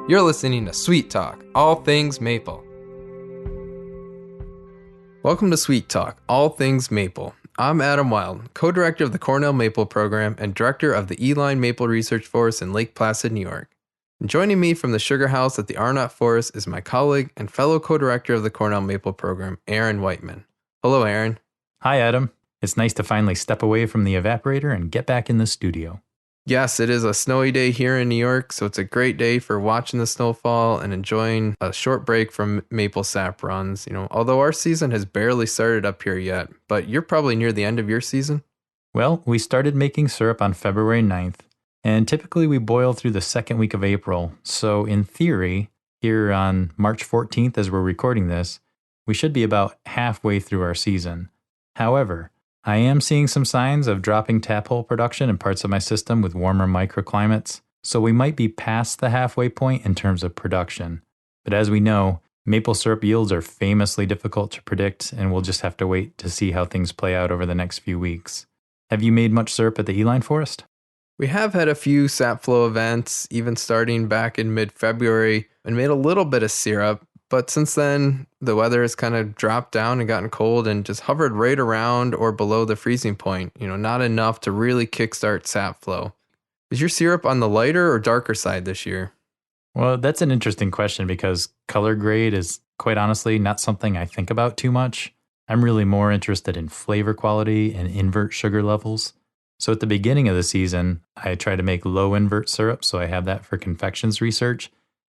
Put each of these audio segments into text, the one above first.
You're listening to Sweet Talk, all things maple. Welcome to Sweet Talk, all things maple. I'm Adam Wild, co-director of the Cornell Maple Program and director of the Clyne Maple Research Forest in Lake Placid, New York. And joining me from the Sugar House at the Arnott Forest is my colleague and fellow co-director of the Cornell Maple Program, Aaron Whiteman. Hello, Aaron. Hi, Adam. It's nice to finally step away from the evaporator and get back in the studio. Yes, it is a snowy day here in New York, so it's a great day for watching the snowfall and enjoying a short break from maple sap runs. Although our season has barely started up here yet, but you're probably near the end of your season. Well, we started making syrup on February 9th, and typically we boil through the second week of April. So in theory, here on March 14th, as we're recording this, we should be about halfway through our season. However, I am seeing some signs of dropping tap hole production in parts of my system with warmer microclimates, so we might be past the halfway point in terms of production. But as we know, maple syrup yields are famously difficult to predict, and we'll just have to wait to see how things play out over the next few weeks. Have you made much syrup at the Clyne Forest? We have had a few sap flow events, even starting back in mid-February, and made a little bit of syrup. But since then, the weather has kind of dropped down and gotten cold and just hovered right around or below the freezing point, not enough to really kickstart sap flow. Is your syrup on the lighter or darker side this year? Well, that's an interesting question because color grade is, quite honestly, not something I think about too much. I'm really more interested in flavor quality and invert sugar levels. So at the beginning of the season, I try to make low invert syrup, so I have that for confections research.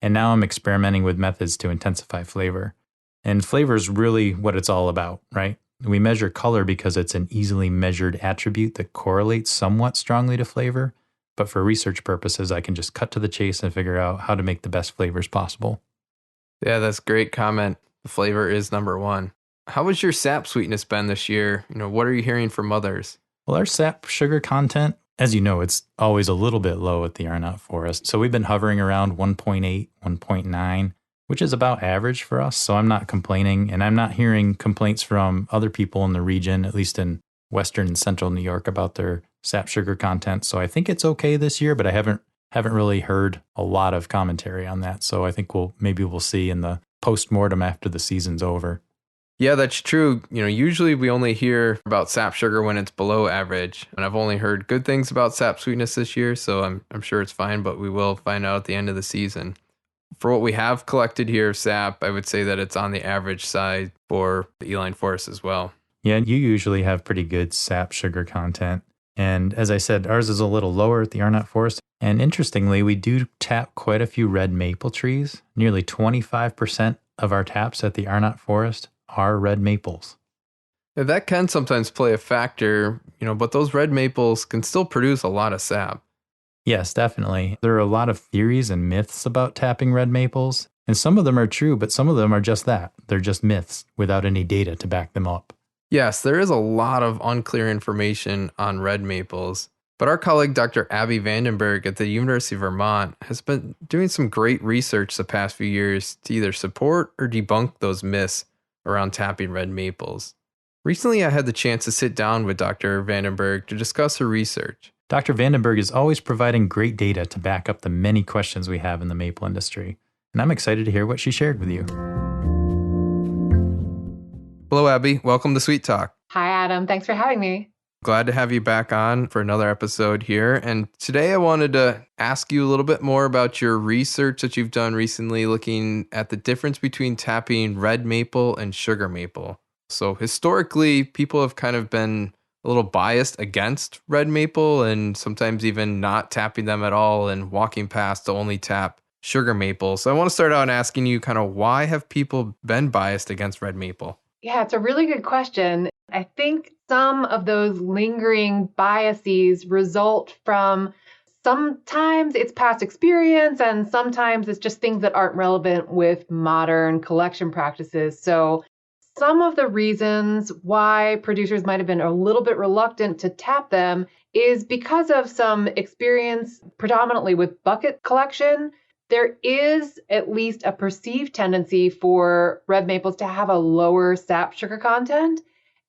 And now I'm experimenting with methods to intensify flavor. And flavor is really what it's all about, right? We measure color because it's an easily measured attribute that correlates somewhat strongly to flavor. But for research purposes, I can just cut to the chase and figure out how to make the best flavors possible. Yeah, that's a great comment. The flavor is number one. How has your sap sweetness been this year? What are you hearing from others? Well, our sap sugar content, as you know, it's always a little bit low at the Arnott Forest. So we've been hovering around 1.8, 1.9, which is about average for us. So I'm not complaining, and I'm not hearing complaints from other people in the region, at least in western and central New York, about their sap sugar content. So I think it's okay this year, but I haven't really heard a lot of commentary on that. So I think we'll see in the post-mortem after the season's over. Yeah, that's true. Usually we only hear about sap sugar when it's below average. And I've only heard good things about sap sweetness this year, so I'm sure it's fine, but we will find out at the end of the season. For what we have collected here of sap, I would say that it's on the average side for the Clyne Forest as well. Yeah, you usually have pretty good sap sugar content. And as I said, ours is a little lower at the Arnott Forest. And interestingly, we do tap quite a few red maple trees. Nearly 25% of our taps at the Arnott Forest are red maples. Yeah, that can sometimes play a factor, but those red maples can still produce a lot of sap. Yes, definitely. There are a lot of theories and myths about tapping red maples, and some of them are true, but some of them are just that. They're just myths without any data to back them up. Yes, there is a lot of unclear information on red maples, but our colleague Dr. Abby Vandenberg at the University of Vermont has been doing some great research the past few years to either support or debunk those myths around tapping red maples. Recently, I had the chance to sit down with Dr. Vandenberg to discuss her research. Dr. Vandenberg is always providing great data to back up the many questions we have in the maple industry, and I'm excited to hear what she shared with you. Hello, Abby. Welcome to Sweet Talk. Hi, Adam. Thanks for having me. Glad to have you back on for another episode here. And today I wanted to ask you a little bit more about your research that you've done recently, looking at the difference between tapping red maple and sugar maple. So historically, people have kind of been a little biased against red maple and sometimes even not tapping them at all and walking past to only tap sugar maple. So I want to start out asking you kind of why have people been biased against red maple? Yeah, it's a really good question. I think some of those lingering biases result from sometimes it's past experience and sometimes it's just things that aren't relevant with modern collection practices. So some of the reasons why producers might have been a little bit reluctant to tap them is because of some experience predominantly with bucket collection. There is at least a perceived tendency for red maples to have a lower sap sugar content.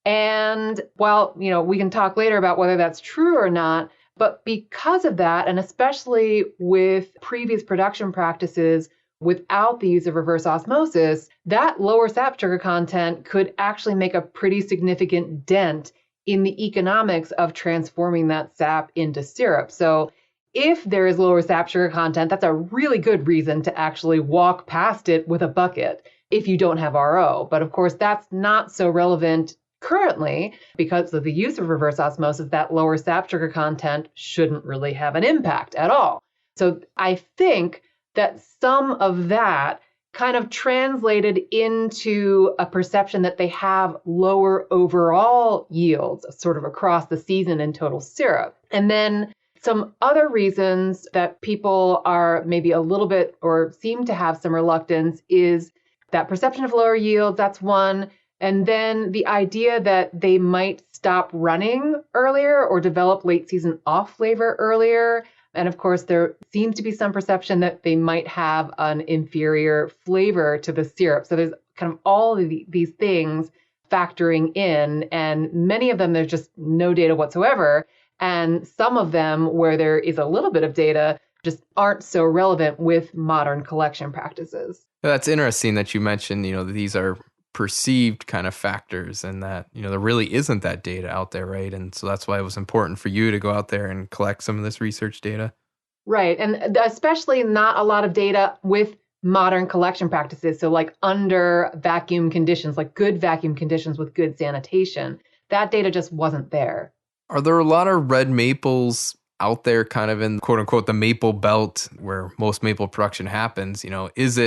And while, we can talk later about whether that's true or not, But because of that, and especially with previous production practices without the use of reverse osmosis, that lower sap sugar content could actually make a pretty significant dent in the economics of transforming that sap into syrup. So if there is lower sap sugar content, that's a really good reason to actually walk past it with a bucket if you don't have RO. But of course, that's not so relevant currently because of the use of reverse osmosis. That lower sap sugar content shouldn't really have an impact at all. So I think that some of that kind of translated into a perception that they have lower overall yields sort of across the season in total syrup. And then some other reasons that people are maybe a little bit or seem to have some reluctance is that perception of lower yields, that's one. And then the idea that they might stop running earlier or develop late season off flavor earlier. And of course, there seems to be some perception that they might have an inferior flavor to the syrup. So there's kind of all of these things factoring in, and many of them, there's just no data whatsoever. And some of them, where there is a little bit of data, just aren't so relevant with modern collection practices. That's interesting that you mentioned, these are perceived kind of factors and that, there really isn't that data out there, right? And so that's why it was important for you to go out there and collect some of this research data. Right. And especially not a lot of data with modern collection practices. So like under vacuum conditions, like good vacuum conditions with good sanitation, that data just wasn't there. Are there a lot of red maples out there kind of in quote unquote the maple belt where most maple production happens? Is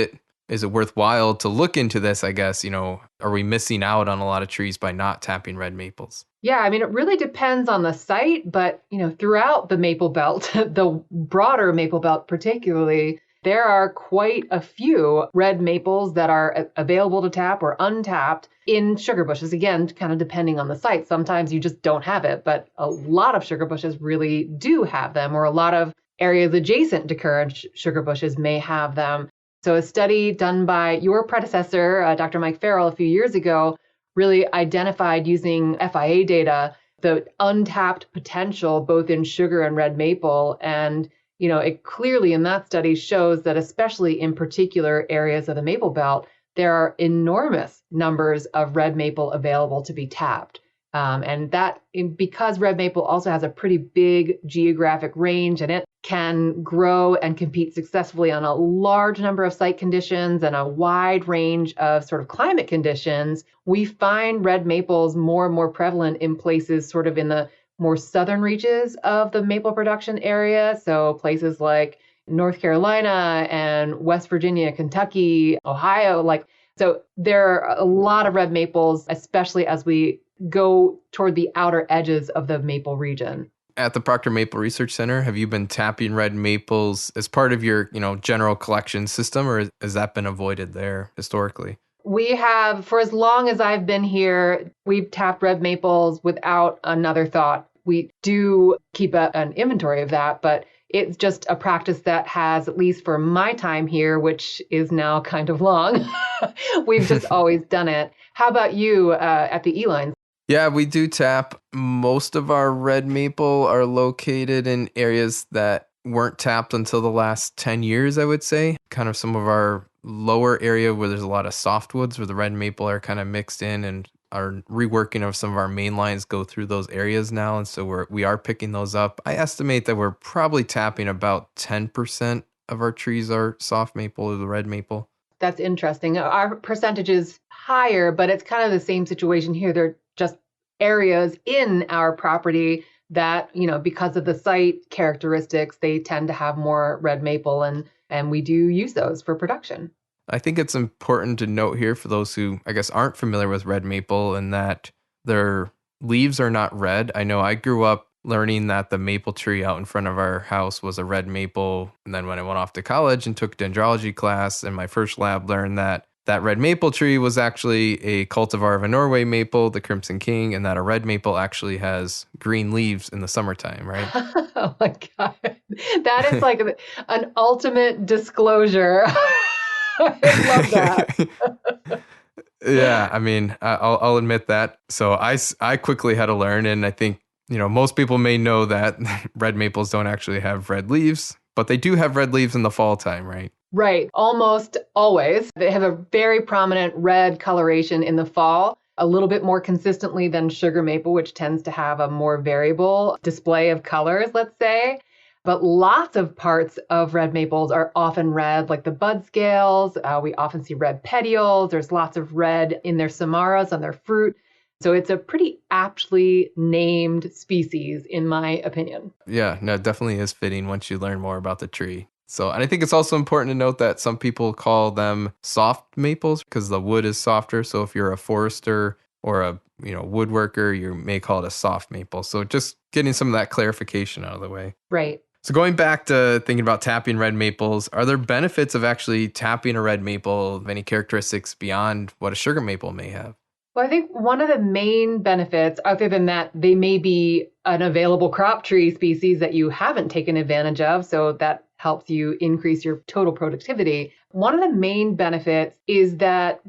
it worthwhile to look into this, I guess? Are we missing out on a lot of trees by not tapping red maples? Yeah, I mean, it really depends on the site, but, throughout the maple belt, the broader maple belt particularly, there are quite a few red maples that are available to tap or untapped in sugar bushes. Again, kind of depending on the site. Sometimes you just don't have it, but a lot of sugar bushes really do have them, or a lot of areas adjacent to current sugar bushes may have them. So a study done by your predecessor, Dr. Mike Farrell, a few years ago, really identified using FIA data the untapped potential both in sugar and red maple. And, it clearly in that study shows that especially in particular areas of the maple belt, there are enormous numbers of red maple available to be tapped. And that because red maple also has a pretty big geographic range and it can grow and compete successfully on a large number of site conditions and a wide range of sort of climate conditions, we find red maples more and more prevalent in places sort of in the more southern reaches of the maple production area. So places like North Carolina and West Virginia, Kentucky, Ohio, so there are a lot of red maples, especially as we go toward the outer edges of the maple region. At the Proctor Maple Research Center, have you been tapping red maples as part of your, general collection system, or has that been avoided there historically? We have, for as long as I've been here, we've tapped red maples without another thought. We do keep an inventory of that, but it's just a practice that has, at least for my time here, which is now kind of long, we've just always done it. How about you at the E-Lines? Yeah, we do tap. Most of our red maple are located in areas that weren't tapped until the last 10 years, I would say. Kind of some of our lower area where there's a lot of softwoods where the red maple are kind of mixed in, and our reworking of some of our main lines go through those areas now. And so we are picking those up. I estimate that we're probably tapping about 10% of our trees are soft maple or the red maple. That's interesting. Our percentage is higher, but it's kind of the same situation here. They're just areas in our property that, because of the site characteristics, they tend to have more red maple, and we do use those for production. I think it's important to note here for those who, I guess, aren't familiar with red maple and that their leaves are not red. I know I grew up learning that the maple tree out in front of our house was a red maple. And then when I went off to college and took dendrology class in my first lab, learned that red maple tree was actually a cultivar of a Norway maple, the Crimson King, and that a red maple actually has green leaves in the summertime, right? Oh my God. That is like an ultimate disclosure. I love that. Yeah, I mean, I'll admit that. So I quickly had to learn, and I think Most people may know that red maples don't actually have red leaves, but they do have red leaves in the fall time, right? Right. Almost always. They have a very prominent red coloration in the fall, a little bit more consistently than sugar maple, which tends to have a more variable display of colors, let's say. But lots of parts of red maples are often red, like the bud scales. We often see red petioles. There's lots of red in their samaras on their fruit. So it's a pretty aptly named species, in my opinion. Yeah, no, it definitely is fitting once you learn more about the tree. So, and I think it's also important to note that some people call them soft maples because the wood is softer. So if you're a forester or a woodworker, you may call it a soft maple. So just getting some of that clarification out of the way. Right. So going back to thinking about tapping red maples, are there benefits of actually tapping a red maple of any characteristics beyond what a sugar maple may have? Well, I think one of the main benefits, other than that they may be an available crop tree species that you haven't taken advantage of, so that helps you increase your total productivity. One of the main benefits is that,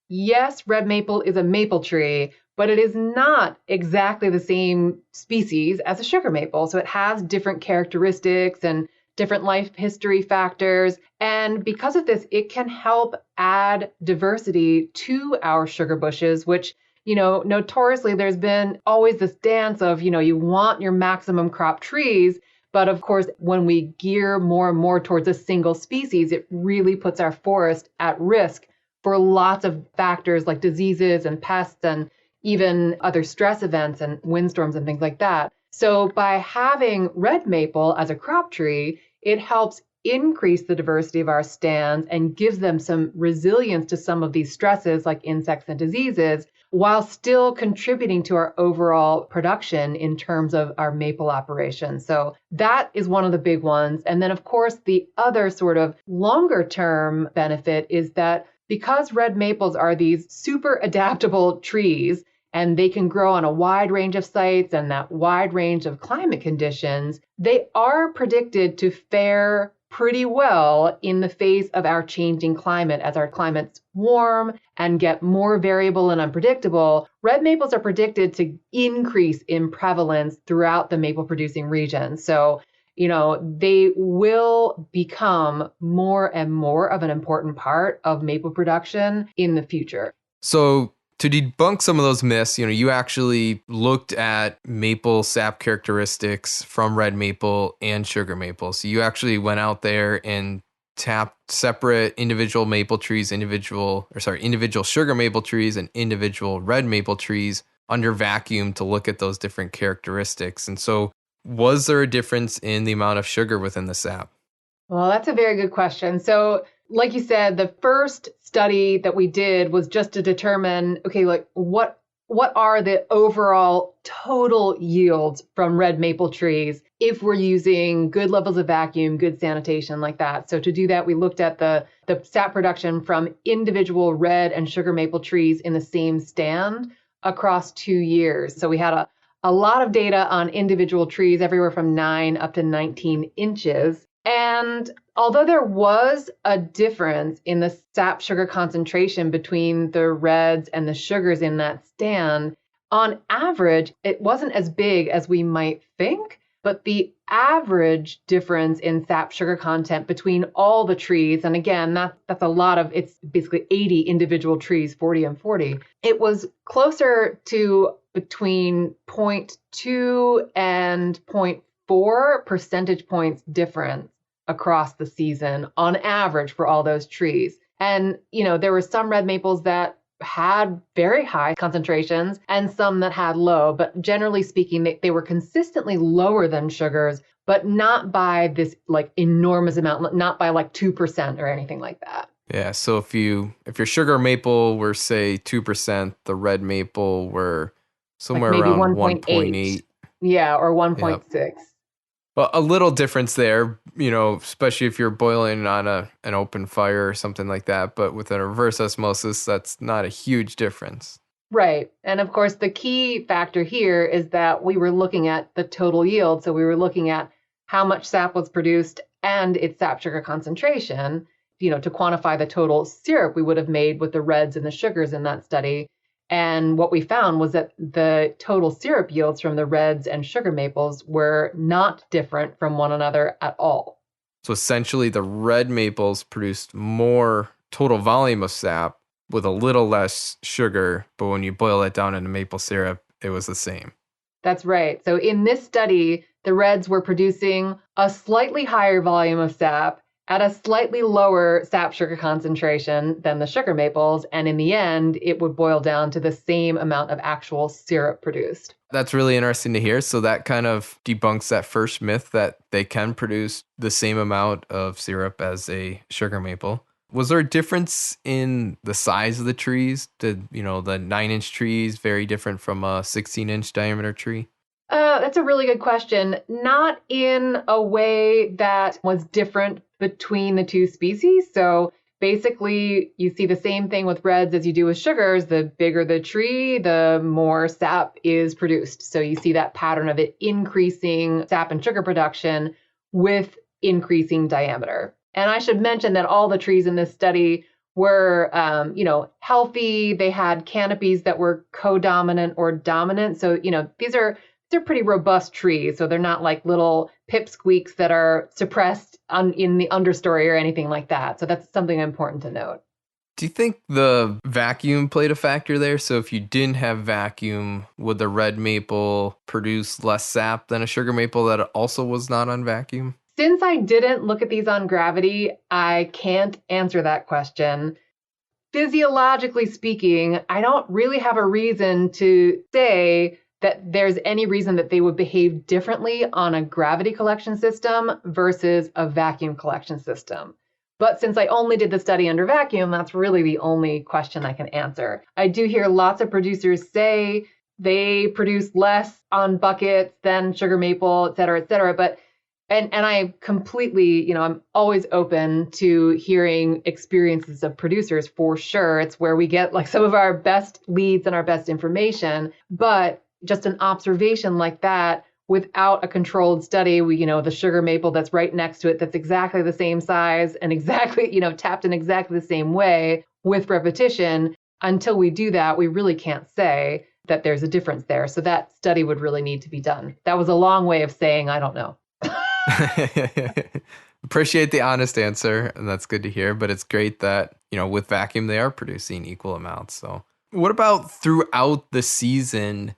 yes, red maple is a maple tree, but it is not exactly the same species as a sugar maple. So it has different characteristics and different life history factors. And because of this, it can help add diversity to our sugar bushes, which, notoriously there's been always this dance of, you want your maximum crop trees. But of course, when we gear more and more towards a single species, it really puts our forest at risk for lots of factors like diseases and pests and even other stress events and windstorms and things like that. So by having red maple as a crop tree, it helps increase the diversity of our stands and gives them some resilience to some of these stresses like insects and diseases, while still contributing to our overall production in terms of our maple operation. So that is one of the big ones. And then, of course, the other sort of longer term benefit is that because red maples are these super adaptable trees, and they can grow on a wide range of sites and that wide range of climate conditions, they are predicted to fare pretty well in the face of our changing climate. As our climates warm and get more variable and unpredictable, red maples are predicted to increase in prevalence throughout the maple producing region. So, they will become more and more of an important part of maple production in the future. So to debunk some of those myths, you actually looked at maple sap characteristics from red maple and sugar maple. So you actually went out there and tapped separate individual maple trees, individual sugar maple trees and individual red maple trees under vacuum to look at those different characteristics. And so was there a difference in the amount of sugar within the sap? Well, that's a very good question. So like you said, the first study that we did was just to determine, okay, like what are the overall total yields from red maple trees if we're using good levels of vacuum, good sanitation like that. So to do that, we looked at the sap production from individual red and sugar maple trees in the same stand across 2 years. So we had a lot of data on individual trees, everywhere from 9 up to 19 inches. And although there was a difference in the sap sugar concentration between the reds and the sugars in that stand, on average, it wasn't as big as we might think. But the average difference in sap sugar content between all the trees, and again, that's a lot of, it's basically 80 individual trees, 40 and 40. It was closer to between 0.2 and 0.4 percentage points difference across the season on average for all those trees. And, there were some red maples that had very high concentrations and some that had low, but generally speaking, they were consistently lower than sugars, but not by this like enormous amount, not by like 2% or anything like that. Yeah, so if your sugar maple were say 2%, the red maple were somewhere like maybe around 1.8. 1.8. Yeah, or 1.6. Yep. Well, a little difference there, especially if you're boiling on an open fire or something like that. But with a reverse osmosis, that's not a huge difference. Right. And of course, the key factor here is that we were looking at the total yield. So we were looking at how much sap was produced and its sap sugar concentration, to quantify the total syrup we would have made with the reds and the sugars in that study. And what we found was that the total syrup yields from the reds and sugar maples were not different from one another at all. So essentially, the red maples produced more total volume of sap with a little less sugar, but when you boil it down into maple syrup, it was the same. That's right. So in this study, the reds were producing a slightly higher volume of sap at a slightly lower sap sugar concentration than the sugar maples. And in the end, it would boil down to the same amount of actual syrup produced. That's really interesting to hear. So that kind of debunks that first myth that they can produce the same amount of syrup as a sugar maple. Was there a difference in the size of the trees? Did, the 9-inch trees very different from a 16-inch diameter tree? That's a really good question. Not in a way that was different between the two species. So basically, you see the same thing with reds as you do with sugars. The bigger the tree, the more sap is produced. So you see that pattern of it increasing sap and sugar production with increasing diameter. And I should mention that all the trees in this study were, healthy. They had canopies that were codominant or dominant. So, they're pretty robust trees. So they're not like little pipsqueaks that are suppressed in the understory or anything like that. So that's something important to note. Do you think the vacuum played a factor there? So if you didn't have vacuum, would the red maple produce less sap than a sugar maple that also was not on vacuum? Since I didn't look at these on gravity, I can't answer that question. Physiologically speaking, I don't really have a reason to say that there's any reason that they would behave differently on a gravity collection system versus a vacuum collection system. But since I only did the study under vacuum, that's really the only question I can answer. I do hear lots of producers say they produce less on buckets than sugar maple, et cetera, but and I completely, I'm always open to hearing experiences of producers for sure. It's where we get like some of our best leads and our best information, but just an observation like that without a controlled study, the sugar maple that's right next to it, that's exactly the same size and exactly, tapped in exactly the same way with repetition. Until we do that, we really can't say that there's a difference there. So that study would really need to be done. That was a long way of saying, I don't know. Appreciate the honest answer, and that's good to hear. But it's great that, with vacuum, they are producing equal amounts. So what about throughout the season?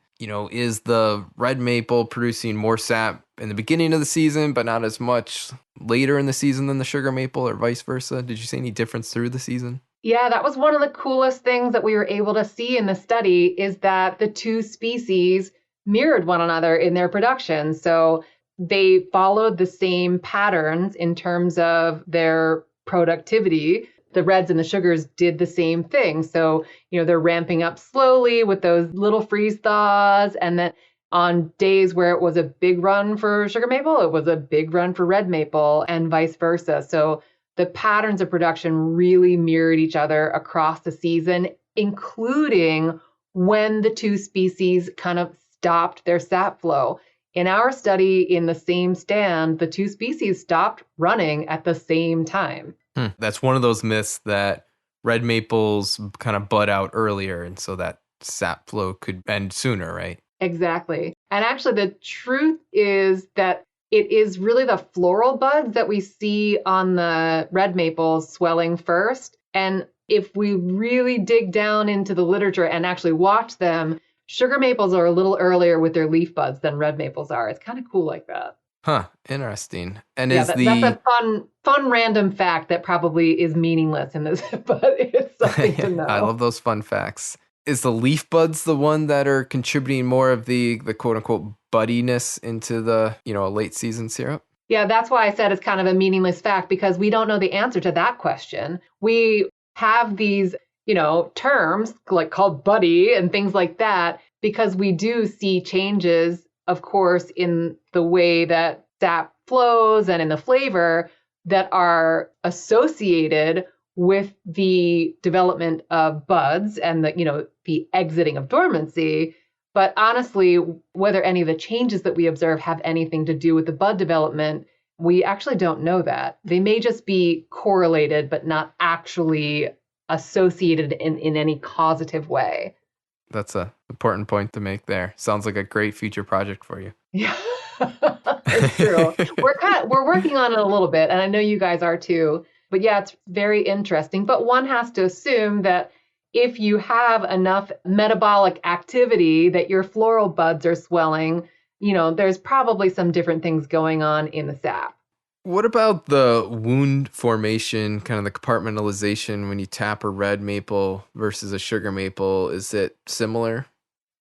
Is the red maple producing more sap in the beginning of the season, but not as much later in the season than the sugar maple, or vice versa? Did you see any difference through the season? Yeah, that was one of the coolest things that we were able to see in the study, is that the two species mirrored one another in their production. So they followed the same patterns in terms of their productivity. The reds and the sugars did the same thing. So, they're ramping up slowly with those little freeze thaws. And then on days where it was a big run for sugar maple, it was a big run for red maple, and vice versa. So the patterns of production really mirrored each other across the season, including when the two species kind of stopped their sap flow. In our study, in the same stand, the two species stopped running at the same time. That's one of those myths that red maples kind of bud out earlier, and so that sap flow could end sooner, right? Exactly. And actually, the truth is that it is really the floral buds that we see on the red maples swelling first. And if we really dig down into the literature and actually watch them, sugar maples are a little earlier with their leaf buds than red maples are. It's kind of cool like that. Huh, interesting. And that's a fun random fact that probably is meaningless in this, but it's something to know. I love those fun facts. Is the leaf buds the one that are contributing more of the quote unquote buddiness into the, late season syrup? Yeah, that's why I said it's kind of a meaningless fact, because we don't know the answer to that question. We have these, terms like called buddy and things like that, because we do see changes, of course, in the way that sap flows and in the flavor that are associated with the development of buds and the exiting of dormancy. But honestly, whether any of the changes that we observe have anything to do with the bud development, we actually don't know that. They may just be correlated, but not actually associated in any causative way. That's a important point to make there. Sounds like a great future project for you. Yeah, it's true. We're working on it a little bit, and I know you guys are too. But yeah, it's very interesting. But one has to assume that if you have enough metabolic activity that your floral buds are swelling, there's probably some different things going on in the sap. What about the wound formation, kind of the compartmentalization when you tap a red maple versus a sugar maple? Is it similar?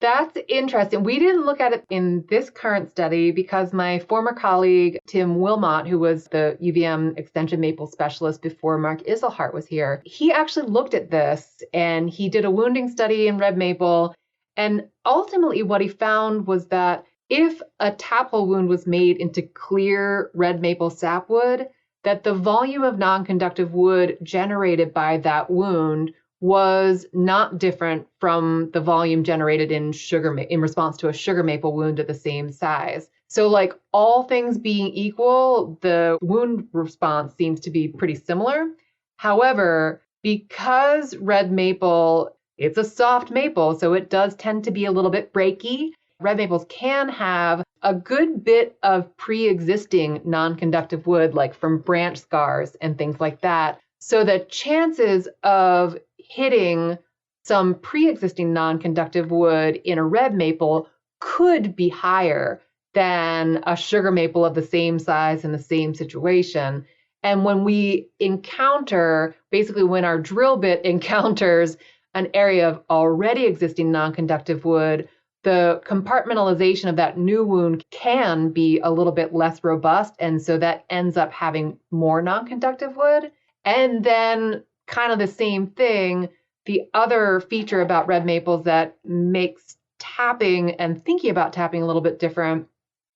That's interesting. We didn't look at it in this current study because my former colleague, Tim Wilmot, who was the UVM extension maple specialist before Mark Iselhart was here, he actually looked at this and he did a wounding study in red maple. And ultimately what he found was that if a tap hole wound was made into clear red maple sapwood, that the volume of non-conductive wood generated by that wound was not different from the volume generated in response to a sugar maple wound at the same size. So like all things being equal, the wound response seems to be pretty similar. However, because red maple, it's a soft maple, so it does tend to be a little bit breaky. Red maples can have a good bit of pre-existing non-conductive wood, like from branch scars and things like that. So the chances of hitting some pre-existing non-conductive wood in a red maple could be higher than a sugar maple of the same size in the same situation. And when we encounter, basically when our drill bit encounters an area of already existing non-conductive wood, the compartmentalization of that new wound can be a little bit less robust. And so that ends up having more non-conductive wood. And then kind of the same thing, the other feature about red maples that makes tapping and thinking about tapping a little bit different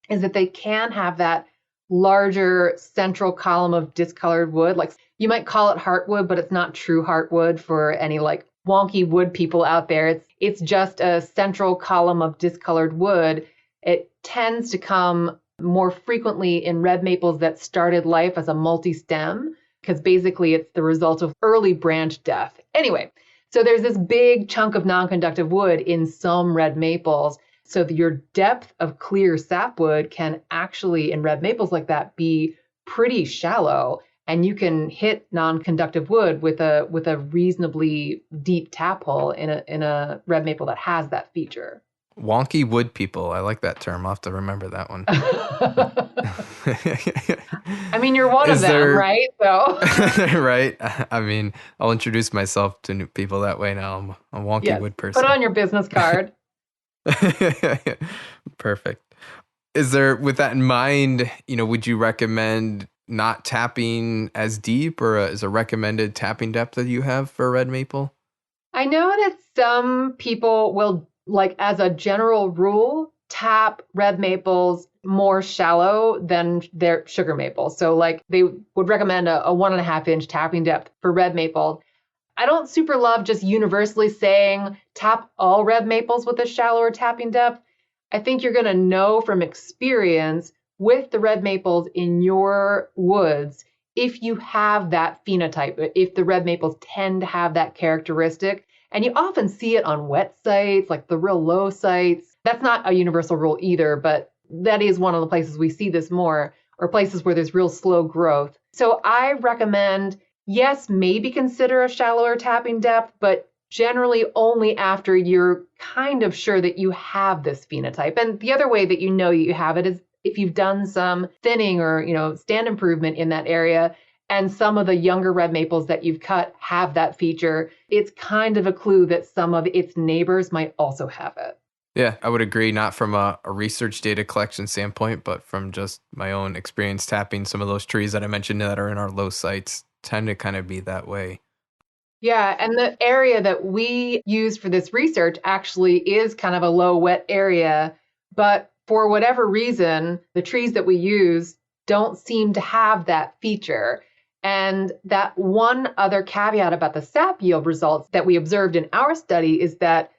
is that they can have that larger central column of discolored wood. Like you might call it heartwood, but it's not true heartwood for any like wonky wood people out there. It's just a central column of discolored wood. It tends to come more frequently in red maples that started life as a multi-stem, because basically it's the result of early branch death. Anyway, so there's this big chunk of non-conductive wood in some red maples. So your depth of clear sapwood can actually, in red maples like that, be pretty shallow. And you can hit non-conductive wood with a reasonably deep tap hole in a red maple that has that feature. Wonky wood people. I like that term. I'll have to remember that one. I mean, you're one of them, right? So right. I mean, I'll introduce myself to new people that way now. I'm a wonky wood person. Put on your business card. Perfect. Is there, with that in mind, would you recommend not tapping as deep, or is a recommended tapping depth that you have for red maple? I know that some people will, like as a general rule, tap red maples more shallow than their sugar maple. So like they would recommend a 1.5 inch tapping depth for red maple. I don't super love just universally saying tap all red maples with a shallower tapping depth. I think you're going to know from experience with the red maples in your woods if you have that phenotype, if the red maples tend to have that characteristic. And you often see it on wet sites, like the real low sites. That's not a universal rule either, but that is one of the places we see this more, or places where there's real slow growth. So I recommend, yes, maybe consider a shallower tapping depth, but generally only after you're kind of sure that you have this phenotype. And the other way that you know you have it is if you've done some thinning or, stand improvement in that area, and some of the younger red maples that you've cut have that feature, it's kind of a clue that some of its neighbors might also have it. Yeah, I would agree, not from a research data collection standpoint, but from just my own experience tapping some of those trees that I mentioned that are in our low sites tend to kind of be that way. Yeah, and the area that we use for this research actually is kind of a low wet area, but for whatever reason, the trees that we use don't seem to have that feature. And that one other caveat about the sap yield results that we observed in our study is that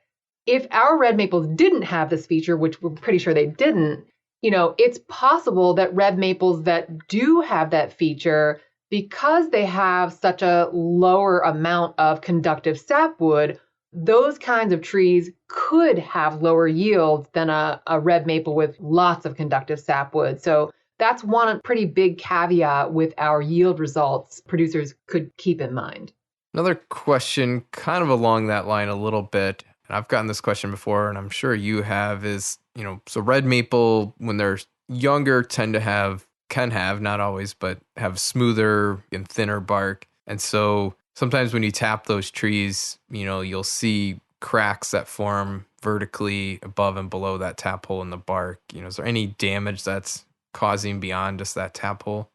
if our red maples didn't have this feature, which we're pretty sure they didn't, it's possible that red maples that do have that feature, because they have such a lower amount of conductive sapwood, those kinds of trees could have lower yields than a red maple with lots of conductive sapwood. So that's one pretty big caveat with our yield results producers could keep in mind. Another question kind of along that line a little bit, and I've gotten this question before, and I'm sure you have, is, so red maple, when they're younger, can have, not always, but have smoother and thinner bark. And so sometimes when you tap those trees, you'll see cracks that form vertically above and below that tap hole in the bark. Is there any damage that's causing beyond just that tap hole?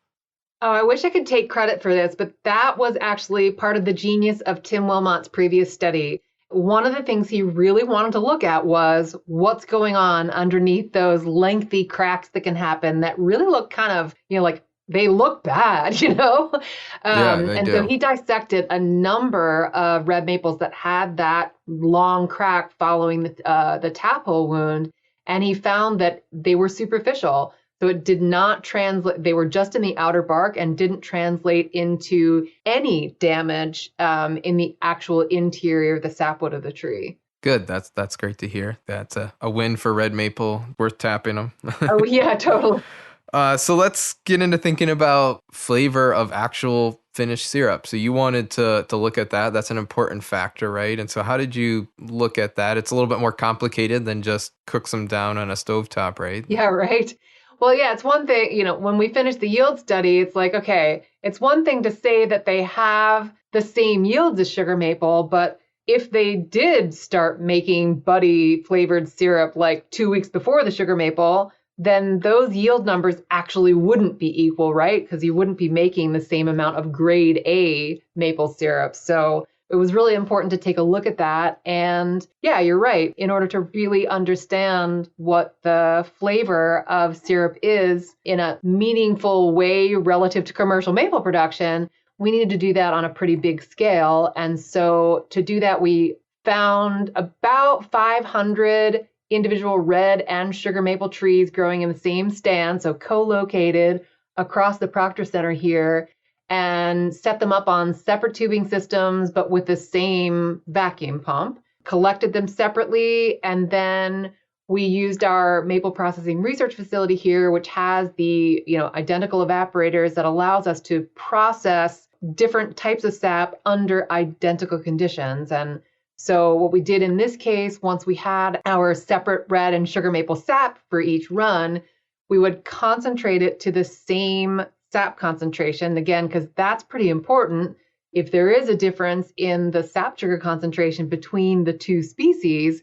Oh, I wish I could take credit for this, but that was actually part of the genius of Tim Wilmot's previous study. One of the things he really wanted to look at was what's going on underneath those lengthy cracks that can happen that really look kind of, like they look bad, They do. So he dissected a number of red maples that had that long crack following the tap hole wound, and he found that they were superficial. So it did not translate. They were just in the outer bark and didn't translate into any damage in the actual interior, the sapwood of the tree. Good. That's great to hear. That's a win for red maple. Worth tapping them. Oh, yeah, totally. So let's get into thinking about flavor of actual finished syrup. So you wanted to look at that. That's an important factor, right? And so how did you look at that? It's a little bit more complicated than just cook some down on a stovetop, right? Yeah, right. Well, yeah, it's one thing, when we finish the yield study, it's like, okay, it's one thing to say that they have the same yields as sugar maple, but if they did start making buddy flavored syrup like 2 weeks before the sugar maple, then those yield numbers actually wouldn't be equal, right? Because you wouldn't be making the same amount of grade A maple syrup. So it was really important to take a look at that. And yeah, you're right. In order to really understand what the flavor of syrup is in a meaningful way relative to commercial maple production, we needed to do that on a pretty big scale. And so to do that, we found about 500 individual red and sugar maple trees growing in the same stand, so co-located across the Proctor Center here, and set them up on separate tubing systems, but with the same vacuum pump, collected them separately, and then we used our maple processing research facility here, which has the identical evaporators that allows us to process different types of sap under identical conditions. And so what we did in this case, once we had our separate red and sugar maple sap for each run, we would concentrate it to the same sap concentration, again, because that's pretty important. If there is a difference in the sap sugar concentration between the two species,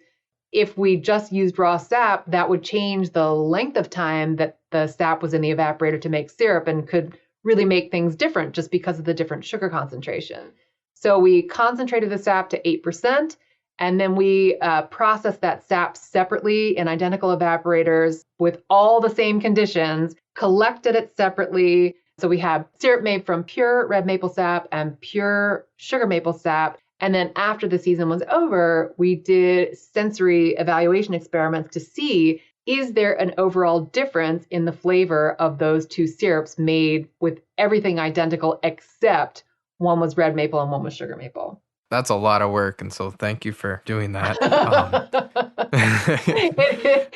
if we just used raw sap, that would change the length of time that the sap was in the evaporator to make syrup and could really make things different just because of the different sugar concentration. So we concentrated the sap to 8%, and then we processed that sap separately in identical evaporators with all the same conditions, collected it separately. So we have syrup made from pure red maple sap and pure sugar maple sap. And then after the season was over, we did sensory evaluation experiments to see, is there an overall difference in the flavor of those two syrups made with everything identical except one was red maple and one was sugar maple. That's a lot of work, and so thank you for doing that.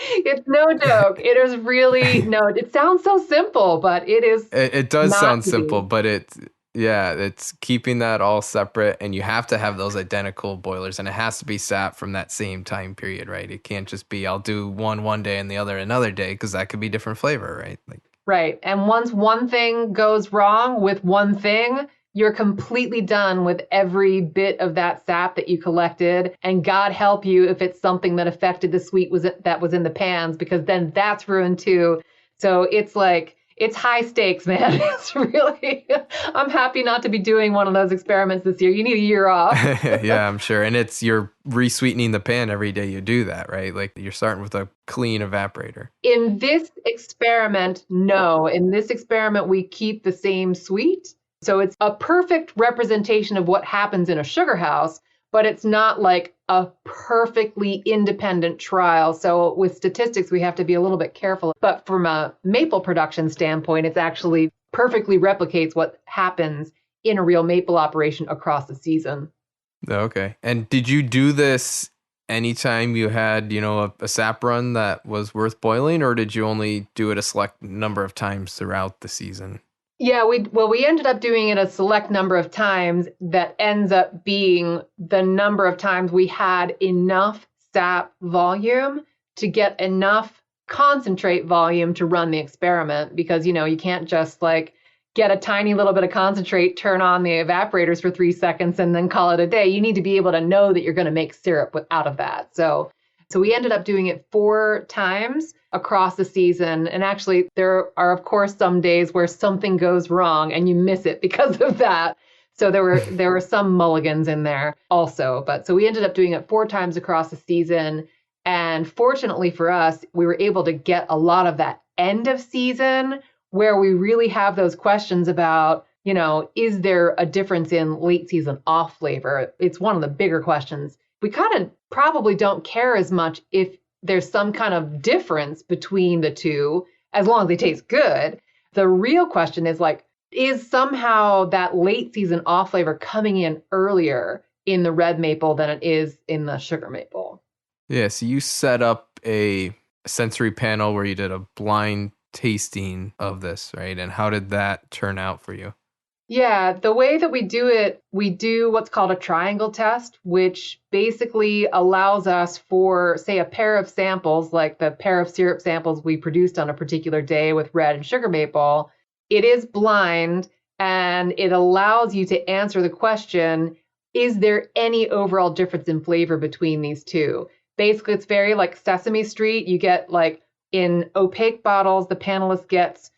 It's no joke. It is really it sounds so simple, but it is. It does sound simple, but it's keeping that all separate, and you have to have those identical boilers, and it has to be sap from that same time period, right? It can't just be I'll do one day and the other another day, because that could be different flavor, right? Right. And once one thing goes wrong with one thing, you're completely done with every bit of that sap that you collected. And God help you if it's something that affected the sweet that was in the pans, because then that's ruined too. So it's high stakes, man. It's really, I'm happy not to be doing one of those experiments this year. You need a year off. Yeah, I'm sure. And you're re-sweetening the pan every day you do that, right? Like you're starting with a clean evaporator. In this experiment, no. In this experiment, we keep the same sweet. So it's a perfect representation of what happens in a sugar house, but it's not like a perfectly independent trial. So with statistics, we have to be a little bit careful. But from a maple production standpoint, it's actually perfectly replicates what happens in a real maple operation across the season. Okay. And did you do this anytime you had, a sap run that was worth boiling, or did you only do it a select number of times throughout the season? Yeah, we ended up doing it a select number of times that ends up being the number of times we had enough sap volume to get enough concentrate volume to run the experiment because you can't just like get a tiny little bit of concentrate, turn on the evaporators for 3 seconds and then call it a day. You need to be able to know that you're going to make syrup out of that. So we ended up doing it 4 times across the season. And actually, there are, of course, some days where something goes wrong and you miss it because of that. So there were some mulligans in there also. But so we ended up doing it 4 times across the season. And fortunately for us, we were able to get a lot of that end of season where we really have those questions about, is there a difference in late season off flavor? It's one of the bigger questions. We kind of probably don't care as much if there's some kind of difference between the two, as long as they taste good. The real question is like, is somehow that late season off flavor coming in earlier in the red maple than it is in the sugar maple? Yeah, so you set up a sensory panel where you did a blind tasting of this, right? And how did that turn out for you? Yeah, the way that we do it, we do what's called a triangle test, which basically allows us for, say, a pair of samples, like the pair of syrup samples we produced on a particular day with red and sugar maple. It is blind and it allows you to answer the question, is there any overall difference in flavor between these two? Basically, it's very like Sesame Street. You get like in opaque bottles, the panelist gets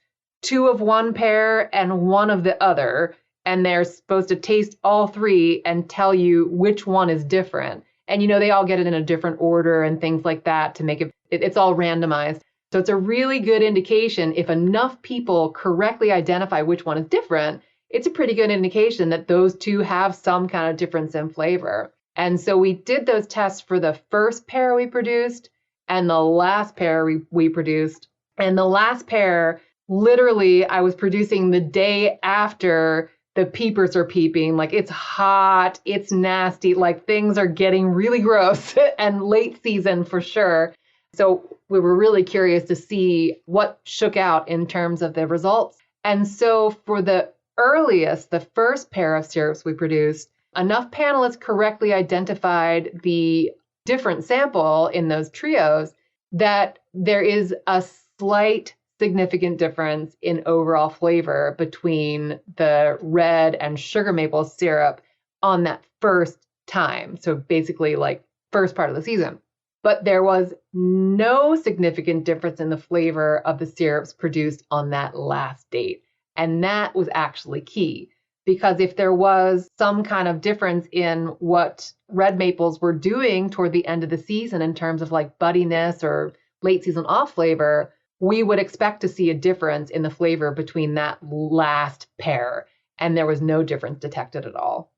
2 of one pair and 1 of the other, and they're supposed to taste all 3 and tell you which one is different. And they all get it in a different order and things like that to make it's all randomized. So it's a really good indication if enough people correctly identify which one is different, it's a pretty good indication that those 2 have some kind of difference in flavor. And so we did those tests for the first pair we produced and the last pair we produced. And the last pair, literally, I was producing the day after the peepers are peeping. Like it's hot, it's nasty, like things are getting really gross and late season for sure. So we were really curious to see what shook out in terms of the results. And so for the earliest, the first pair of syrups we produced, enough panelists correctly identified the different sample in those trios that there is a slight significant difference in overall flavor between the red and sugar maple syrup on that first time. So basically like first part of the season. But there was no significant difference in the flavor of the syrups produced on that last date. And that was actually key. Because if there was some kind of difference in what red maples were doing toward the end of the season in terms of like buddiness or late season off flavor, we would expect to see a difference in the flavor between that last pair. And there was no difference detected at all.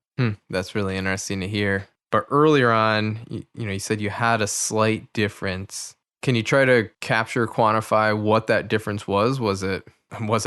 That's really interesting to hear. But earlier on, you said you had a slight difference. Can you try to capture, quantify what that difference was? Was it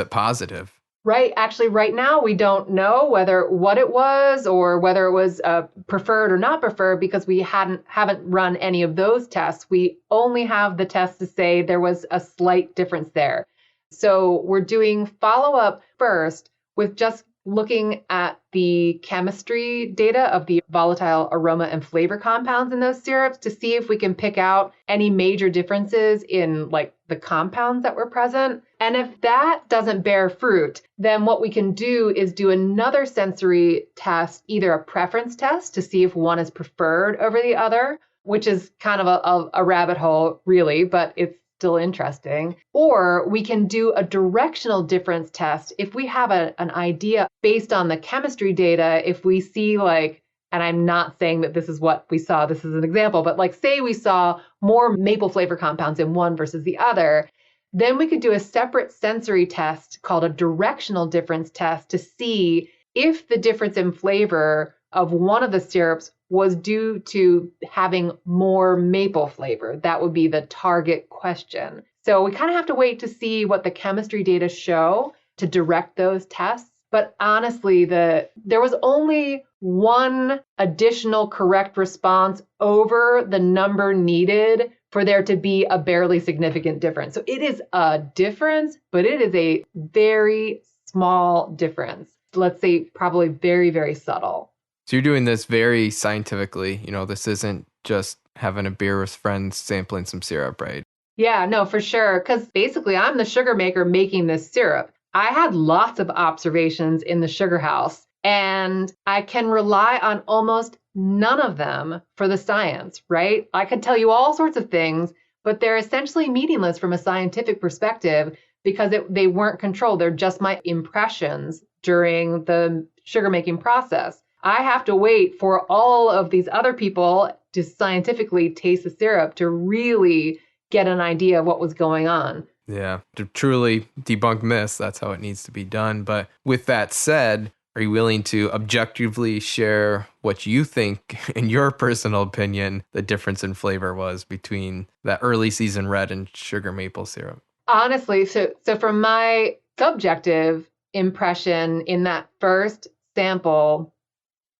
positive? Right. Actually, right now, we don't know what it was or whether it was preferred or not preferred because we haven't run any of those tests. We only have the tests to say there was a slight difference there. So we're doing follow-up first with just looking at the chemistry data of the volatile aroma and flavor compounds in those syrups to see if we can pick out any major differences in like the compounds that were present. And if that doesn't bear fruit, then what we can do is do another sensory test, either a preference test to see if one is preferred over the other, which is kind of a rabbit hole, really, but it's still interesting. Or we can do a directional difference test if we have an idea based on the chemistry data, if we see like, and I'm not saying that this is what we saw, this is an example, but like say we saw more maple flavor compounds in one versus the other, then we could do a separate sensory test called a directional difference test to see if the difference in flavor of one of the syrups was due to having more maple flavor. That would be the target question. So we kind of have to wait to see what the chemistry data show to direct those tests. But honestly, there was only one additional correct response over the number needed for there to be a barely significant difference. So it is a difference, but it is a very small difference. Let's say probably very, very subtle. So you're doing this very scientifically. This isn't just having a beer with friends, sampling some syrup, right? Yeah, no, for sure. Because basically, I'm the sugar maker making this syrup. I had lots of observations in the sugar house, and I can rely on almost none of them for the science, right? I could tell you all sorts of things, but they're essentially meaningless from a scientific perspective because they weren't controlled. They're just my impressions during the sugar making process. I have to wait for all of these other people to scientifically taste the syrup to really get an idea of what was going on. Yeah, to truly debunk myths, that's how it needs to be done. But with that said, are you willing to objectively share what you think, in your personal opinion, the difference in flavor was between that early season red and sugar maple syrup? Honestly, so from my subjective impression in that first sample,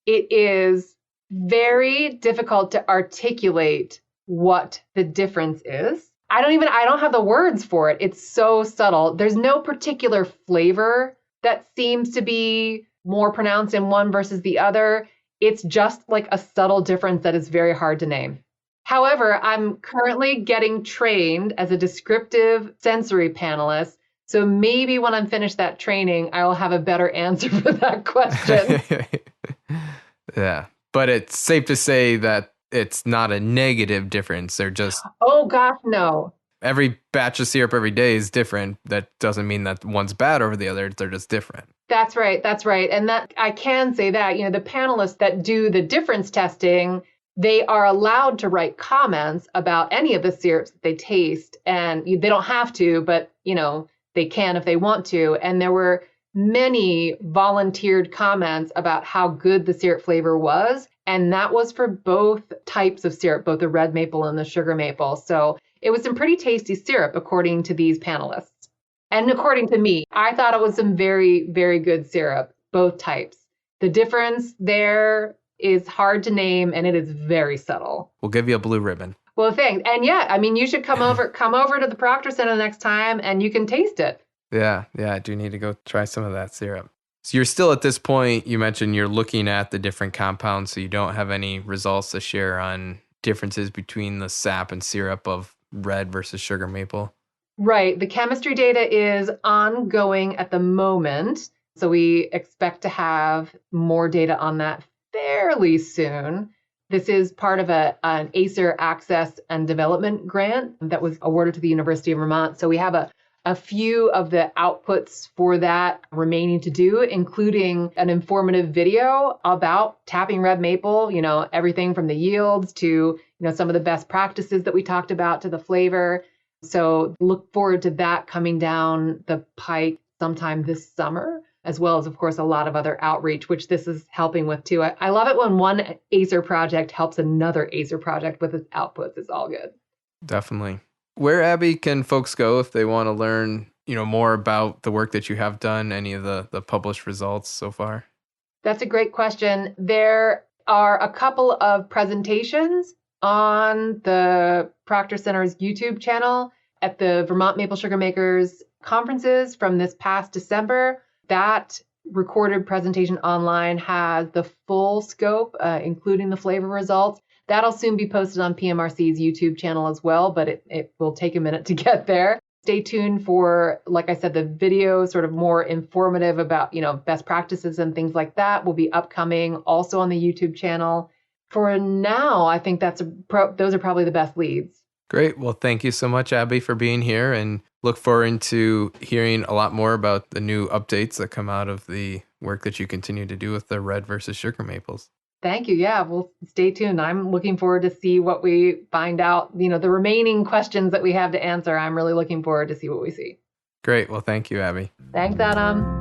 it is very difficult to articulate what the difference is. I don't have the words for it. It's so subtle. There's no particular flavor that seems to be more pronounced in one versus the other. It's just like a subtle difference that is very hard to name. However, I'm currently getting trained as a descriptive sensory panelist. So maybe when I'm finished that training, I will have a better answer for that question. Yeah, but it's safe to say that it's not a negative difference. They're just... Oh, gosh, no. Every batch of syrup every day is different. That doesn't mean that one's bad over the other. They're just different. That's right. That's right. And that I can say that, the panelists that do the difference testing, they are allowed to write comments about any of the syrups that they taste. And they don't have to, but, they can if they want to. And there were many volunteered comments about how good the syrup flavor was. And that was for both types of syrup, both the red maple and the sugar maple. So it was some pretty tasty syrup, according to these panelists. And according to me, I thought it was some very, very good syrup, both types. The difference there is hard to name, and it is very subtle. We'll give you a blue ribbon. Well, thanks. And yeah, you should come over to the Proctor Center next time, and you can taste it. Yeah, I do need to go try some of that syrup. So you're still at this point, you mentioned you're looking at the different compounds, so you don't have any results to share on differences between the sap and syrup of red versus sugar maple. Right. The chemistry data is ongoing at the moment. So we expect to have more data on that fairly soon. This is part of an ACER Access and Development grant that was awarded to the University of Vermont. So we have a few of the outputs for that remaining to do, including an informative video about tapping red maple, everything from the yields to, some of the best practices that we talked about to the flavor. So look forward to that coming down the pike sometime this summer, as well as, of course, a lot of other outreach, which this is helping with too. I love it when one ACER project helps another ACER project with its outputs. It's all good. Definitely. Where, Abby, can folks go if they want to learn, more about the work that you have done, any of the published results so far? That's a great question. There are a couple of presentations on the Proctor Center's YouTube channel at the Vermont Maple Sugar Makers conferences from this past December. That recorded presentation online has the full scope, including the flavor results. That'll soon be posted on PMRC's YouTube channel as well, but it will take a minute to get there. Stay tuned for, like I said, the video sort of more informative about, best practices and things like that will be upcoming also on the YouTube channel. For now, I think those are probably the best leads. Great. Well, thank you so much, Abby, for being here, and look forward to hearing a lot more about the new updates that come out of the work that you continue to do with the red versus sugar maples. Thank you. Yeah, well, stay tuned. I'm looking forward to see what we find out. The remaining questions that we have to answer, I'm really looking forward to see what we see. Great. Well, thank you, Abby. Thanks, Adam.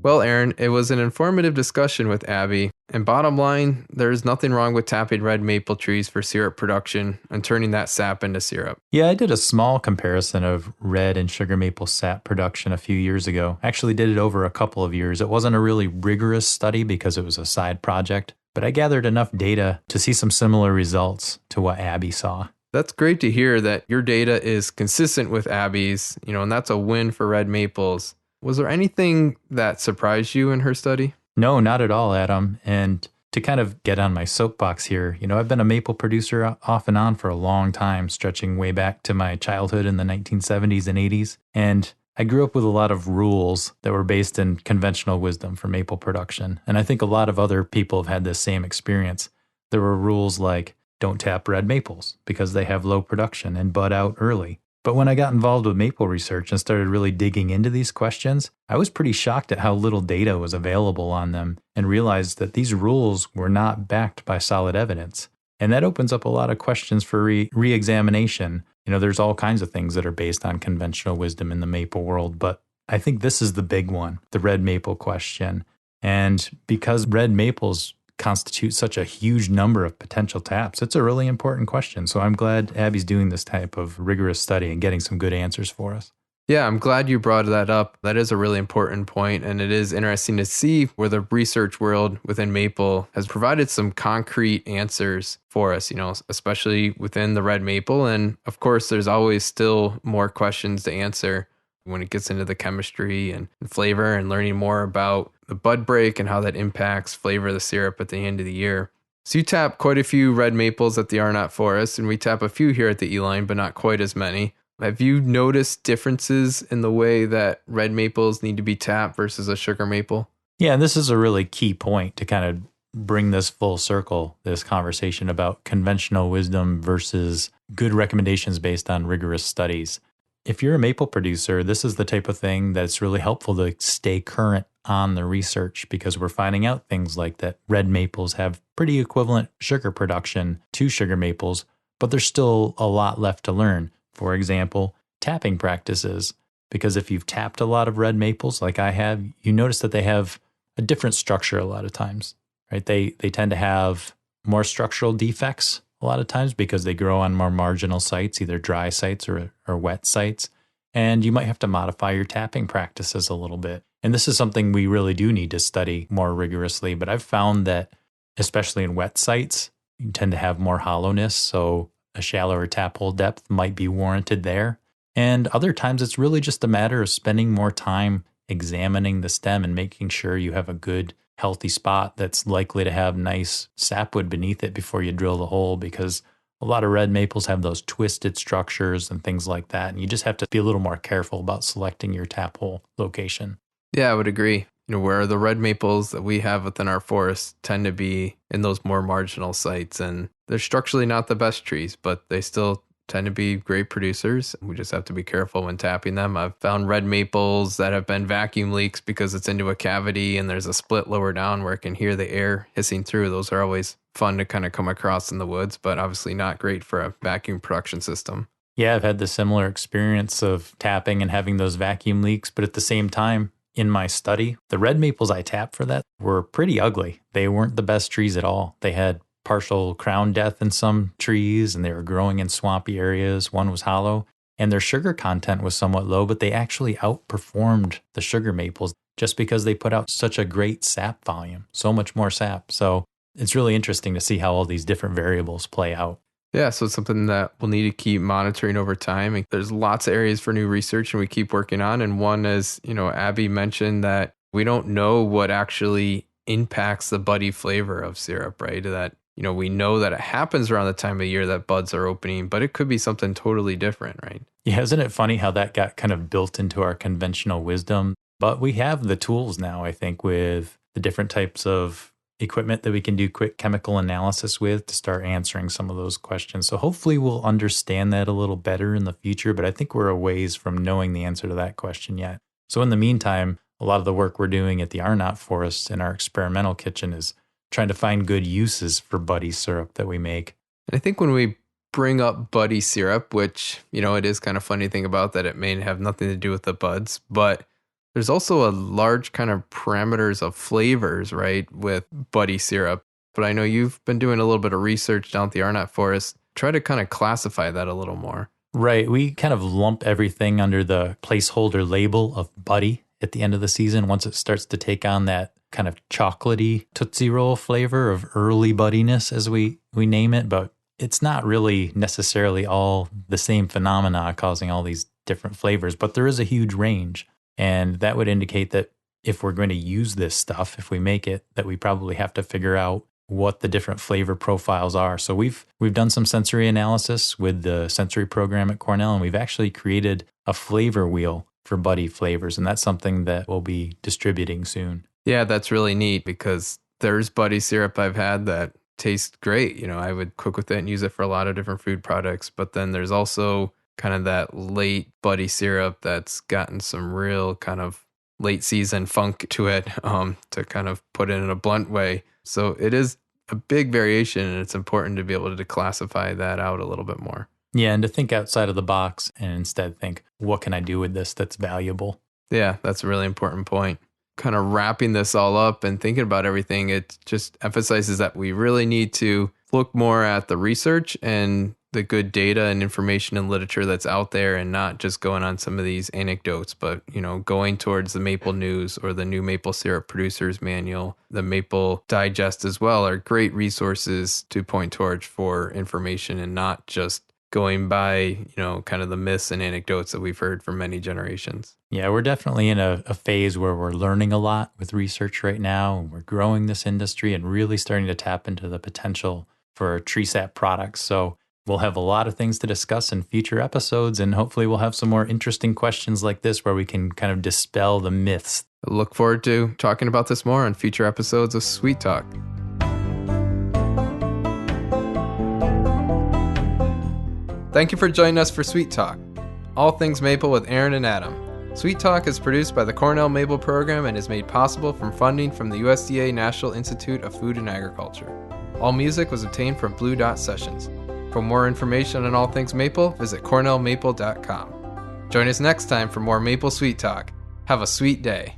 Well, Aaron, it was an informative discussion with Abby. And bottom line, there's nothing wrong with tapping red maple trees for syrup production and turning that sap into syrup. Yeah, I did a small comparison of red and sugar maple sap production a few years ago. Actually did it over a couple of years. It wasn't a really rigorous study because it was a side project, but I gathered enough data to see some similar results to what Abby saw. That's great to hear that your data is consistent with Abby's, and that's a win for red maples. Was there anything that surprised you in her study? No, not at all, Adam. And to kind of get on my soapbox here, I've been a maple producer off and on for a long time, stretching way back to my childhood in the 1970s and 80s. And I grew up with a lot of rules that were based in conventional wisdom for maple production. And I think a lot of other people have had this same experience. There were rules like don't tap red maples because they have low production and bud out early. But when I got involved with maple research and started really digging into these questions, I was pretty shocked at how little data was available on them and realized that these rules were not backed by solid evidence. And that opens up a lot of questions for re-examination. There's all kinds of things that are based on conventional wisdom in the maple world, but I think this is the big one, the red maple question. And because red maples constitute such a huge number of potential taps, it's a really important question. So I'm glad Abby's doing this type of rigorous study and getting some good answers for us. Yeah, I'm glad you brought that up. That is a really important point, and it is interesting to see where the research world within maple has provided some concrete answers for us, especially within the red maple. And of course, there's always still more questions to answer when it gets into the chemistry and flavor and learning more about the bud break and how that impacts flavor of the syrup at the end of the year. So you tap quite a few red maples at the Arnott Forest, and we tap a few here at the Eline, but not quite as many. Have you noticed differences in the way that red maples need to be tapped versus a sugar maple? Yeah, and this is a really key point to kind of bring this full circle, this conversation about conventional wisdom versus good recommendations based on rigorous studies. If you're a maple producer, this is the type of thing that's really helpful to stay current on the research because we're finding out things like that red maples have pretty equivalent sugar production to sugar maples, but there's still a lot left to learn. For example, tapping practices, because if you've tapped a lot of red maples like I have, you notice that they have a different structure a lot of times, right? They tend to have more structural defects a lot of times because they grow on more marginal sites, either dry sites or wet sites. And you might have to modify your tapping practices a little bit. And this is something we really do need to study more rigorously. But I've found that, especially in wet sites, you tend to have more hollowness. So a shallower tap hole depth might be warranted there. And other times it's really just a matter of spending more time examining the stem and making sure you have a good, healthy spot that's likely to have nice sapwood beneath it before you drill the hole, because a lot of red maples have those twisted structures and things like that. And you just have to be a little more careful about selecting your tap hole location. Yeah, I would agree. Where the red maples that we have within our forest tend to be in those more marginal sites, and they're structurally not the best trees, but they still tend to be great producers. We just have to be careful when tapping them. I've found red maples that have been vacuum leaks because it's into a cavity and there's a split lower down where it can hear the air hissing through. Those are always fun to kind of come across in the woods, but obviously not great for a vacuum production system. Yeah, I've had the similar experience of tapping and having those vacuum leaks, but at the same time, in my study, the red maples I tapped for that were pretty ugly. They weren't the best trees at all. They had partial crown death in some trees, and they were growing in swampy areas. One was hollow, and their sugar content was somewhat low, but they actually outperformed the sugar maples just because they put out such a great sap volume, so much more sap. So it's really interesting to see how all these different variables play out. Yeah, so it's something that we'll need to keep monitoring over time. And there's lots of areas for new research and we keep working on. And one is, Abby mentioned that we don't know what actually impacts the buddy flavor of syrup, right? That, we know that it happens around the time of year that buds are opening, but it could be something totally different, right? Yeah, isn't it funny how that got kind of built into our conventional wisdom? But we have the tools now, I think, with the different types of equipment that we can do quick chemical analysis with to start answering some of those questions. So hopefully we'll understand that a little better in the future, but I think we're a ways from knowing the answer to that question yet. So in the meantime, a lot of the work we're doing at the Arnott Forest in our experimental kitchen is trying to find good uses for buddy syrup that we make. And I think when we bring up buddy syrup, which, it is kind of funny to think about that it may have nothing to do with the buds, but There's also a large kind of parameters of flavors, right, with buddy syrup. But I know you've been doing a little bit of research down at the Arnott Forest. Try to kind of classify that a little more. Right. We kind of lump everything under the placeholder label of buddy at the end of the season once it starts to take on that kind of chocolatey Tootsie Roll flavor of early buddiness, as we name it. But it's not really necessarily all the same phenomena causing all these different flavors, but there is a huge range. And that would indicate that if we're going to use this stuff, if we make it, that we probably have to figure out what the different flavor profiles are. So we've done some sensory analysis with the sensory program at Cornell, and we've actually created a flavor wheel for buddy flavors. And that's something that we'll be distributing soon. Yeah, that's really neat because there's buddy syrup I've had that tastes great. You know, I would cook with it and use it for a lot of different food products. But then there's also kind of that late buddy syrup that's gotten some real kind of late season funk to it, to kind of put it in a blunt way. So it is a big variation, and it's important to be able to classify that out a little bit more. Yeah, and to think outside of the box and instead think, what can I do with this that's valuable? Yeah, that's a really important point. Kind of wrapping this all up and thinking about everything, it just emphasizes that we really need to look more at the research and the good data and information and literature that's out there, and not just going on some of these anecdotes, but, you know, going towards the Maple News or the new Maple Syrup Producers Manual, the Maple Digest as well, are great resources to point towards for information, and not just going by, you know, kind of the myths and anecdotes that we've heard for many generations. Yeah, we're definitely in a phase where we're learning a lot with research right now. We're growing this industry and really starting to tap into the potential for tree sap products. So we'll have a lot of things to discuss in future episodes, and hopefully we'll have some more interesting questions like this where we can kind of dispel the myths. I look forward to talking about this more on future episodes of Sweet Talk. Thank you for joining us for Sweet Talk, all things maple with Aaron and Adam. Sweet Talk is produced by the Cornell Maple Program and is made possible from funding from the USDA National Institute of Food and Agriculture. All music was obtained from Blue Dot Sessions. For more information on all things maple, visit cornellmaple.com. Join us next time for more Maple Sweet Talk. Have a sweet day.